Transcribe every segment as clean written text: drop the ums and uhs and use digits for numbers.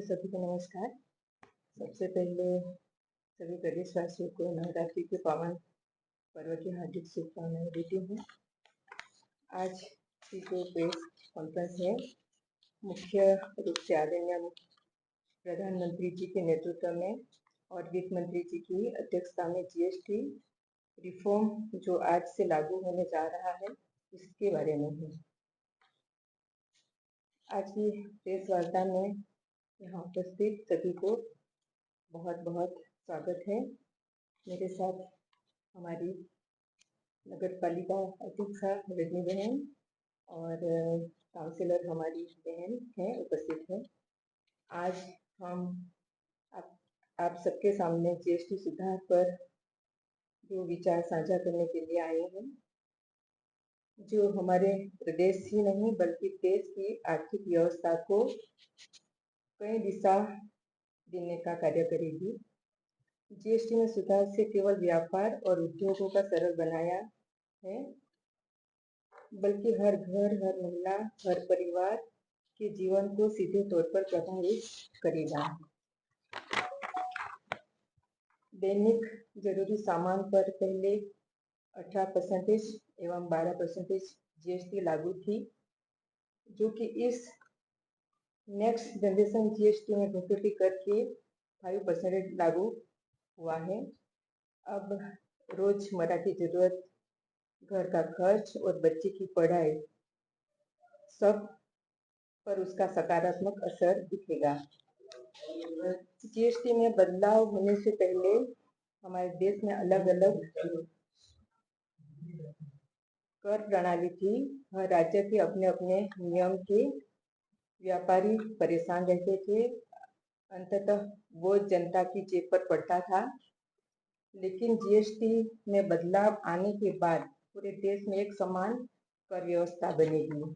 सभी को नमस्कार। सबसे पहले सभी प्रदेशवासियों को नवरात्रि के पावन पर्व की हार्दिक शुभकामनाएं देती हूँ। आज की जो प्रेस कॉन्फ्रेंस है, मुख्य रूप से आदरणीय प्रधानमंत्री जी के नेतृत्व में और वित्त मंत्री जी की अध्यक्षता में जीएसटी रिफॉर्म जो आज से लागू होने जा रहा है, इसके बारे में है। आज की प्रेस वार्ता में यहाँ उपस्थित सभी को बहुत बहुत स्वागत है। मेरे साथ हमारी नगर पालिका अध्यक्षा रजनी बहन और काउंसिलर हमारी बहन हैं, उपस्थित हैं। आज हम आप सबके सामने जीएसटी सुधार पर जो विचार साझा करने के लिए आए हैं, जो हमारे प्रदेश ही नहीं बल्कि देश की आर्थिक व्यवस्था को कई दिशा देने का कार्य करेगी। जीएसटी में सुधार से केवल व्यापार और उद्योगों का सरल बनाया है, बल्कि हर घर, हर महिला, हर परिवार के जीवन को सीधे तौर पर प्रभावित करेगा। दैनिक जरूरी सामान पर पहले 18% एवं 12% जीएसटी लागू थी, जो कि इस नेक्स्ट जनरेशन जीएसटी में कटौती करके 5% लागू हुआ है। अब रोजमर्रा की जरूरत, घर का खर्च और बच्चे की पढ़ाई, सब पर उसका सकारात्मक असर दिखेगा। जीएसटी में बदलाव होने से पहले हमारे देश में अलग अलग कर प्रणाली थी। हर राज्य के अपने अपने नियम थे। व्यापारी परेशान रहते थे। अंततः वो जनता की जेब पर पड़ता था। लेकिन जीएसटी में बदलाव आने के बाद पूरे देश में एक समान कर व्यवस्था बनेगी।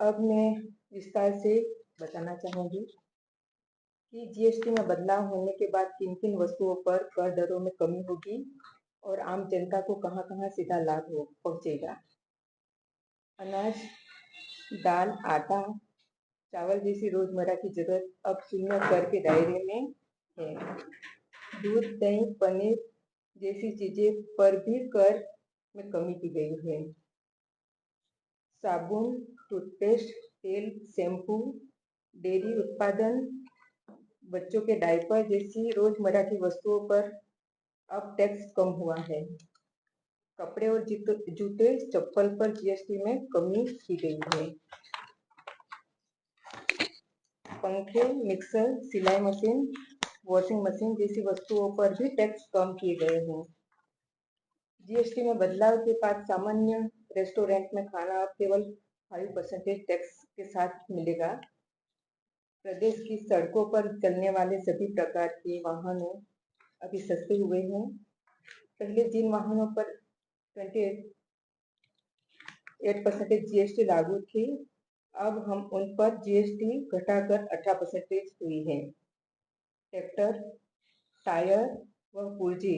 अब मैं विस्तार से बताना चाहूंगी कि जीएसटी में बदलाव होने के बाद किन किन वस्तुओं पर कर दरों में कमी होगी और आम जनता को कहां कहां सीधा लाभ पहुंचेगा। अनाज, दाल, आटा, चावल जैसी रोजमर्रा की जरूरत अब शून्य कर के दायरे में है। दूध, दही, पनीर जैसी चीजें पर भी कर में कमी की गई है। साबुन, टूथपेस्ट, तेल, शैम्पू, डेयरी उत्पादन, बच्चों के डायपर जैसी रोजमर्रा की वस्तुओं पर अब टैक्स कम हुआ है। कपड़े और जूते, चप्पल पर जीएसटी में कमी की गई है। पंखे, मिक्सर, सिलाई मशीन, वॉशिंग मशीन जैसी वस्तुओं पर भी टैक्स कम किए गए हैं। जीएसटी में बदलाव के बाद सामान्य रेस्टोरेंट में खाना अब केवल 5% टैक्स के साथ मिलेगा। प्रदेश की सड़कों पर चलने वाले सभी प्रकार के वाहनों अभी सस्ते हुए हैं। पहले जिन वाहनों पर 28% जीएसटी लागू थी, अब हम उन पर जीएसटी घटाकर 18% हुई है। ट्रैक्टर, टायर व पुर्जी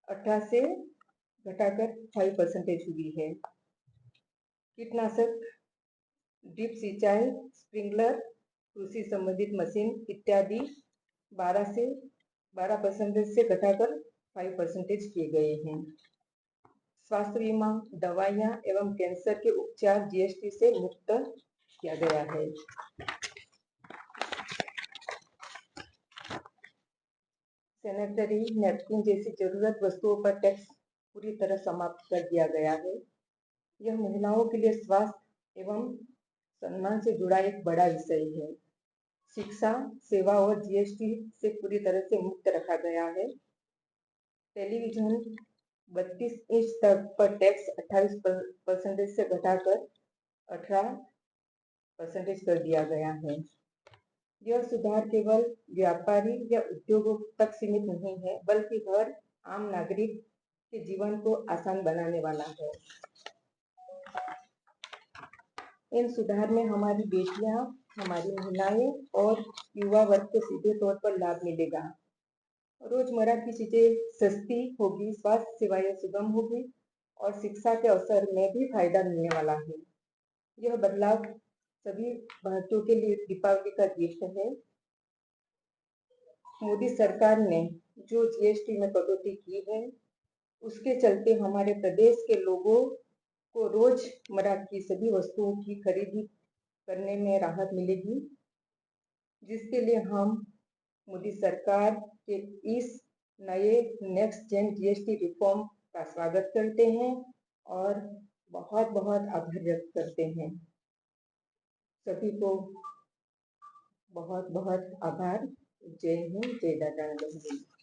18 से घटाकर 5% हुई है। कीटनाशक, ड्रिप सिंचाई, स्प्रिंकलर, कृषि संबंधित मशीन इत्यादि 12% से घटाकर 5% किए गए हैं। स्वास्थ्य बीमा, दवाइयां एवं कैंसर के उपचार जीएसटी से मुक्त किया गया है। सैनिटरी नैपकिन जैसी जरूरत वस्तुओं पर टैक्स पूरी तरह समाप्त कर दिया गया है। यह महिलाओं के लिए स्वास्थ्य एवं सम्मान से जुड़ा एक बड़ा विषय है। शिक्षा, सेवा और जीएसटी से पूरी तरह से मुक्त रखा गया है। टेलीविजन 32 इंच तक पर टैक्स 28% से घटाकर 18% कर दिया गया है। यह सुधार केवल व्यापारी या उद्योगों तक सीमित नहीं है, बल्कि हर आम नागरिक के जीवन को आसान बनाने वाला है। इन सुधार में हमारी बेटियां, हमारी महिलाएं और युवा वर्ग को सीधे तौर पर लाभ मिलेगा। रोजमर्रा की चीजें सस्ती होगी, स्वास्थ्य सेवाएं सुगम होगी और शिक्षा के अवसर में भी फायदा मिलने वाला है। यह बदलाव सभी भारतीयों के लिए दीपावली का गिफ्ट है। मोदी सरकार ने जो जीएसटी में कटौती की है, उसके चलते हमारे प्रदेश के लोगों को रोजमर्रा की सभी वस्तुओं की खरीदी करने में राहत मिलेगी, जिसके लिए हम मोदी सरकार के इस नए नेक्स्ट जेन जीएसटी रिफॉर्म का स्वागत करते हैं और बहुत बहुत आभार व्यक्त करते हैं। सभी को बहुत बहुत आभार। जय हिंद, जय दादा।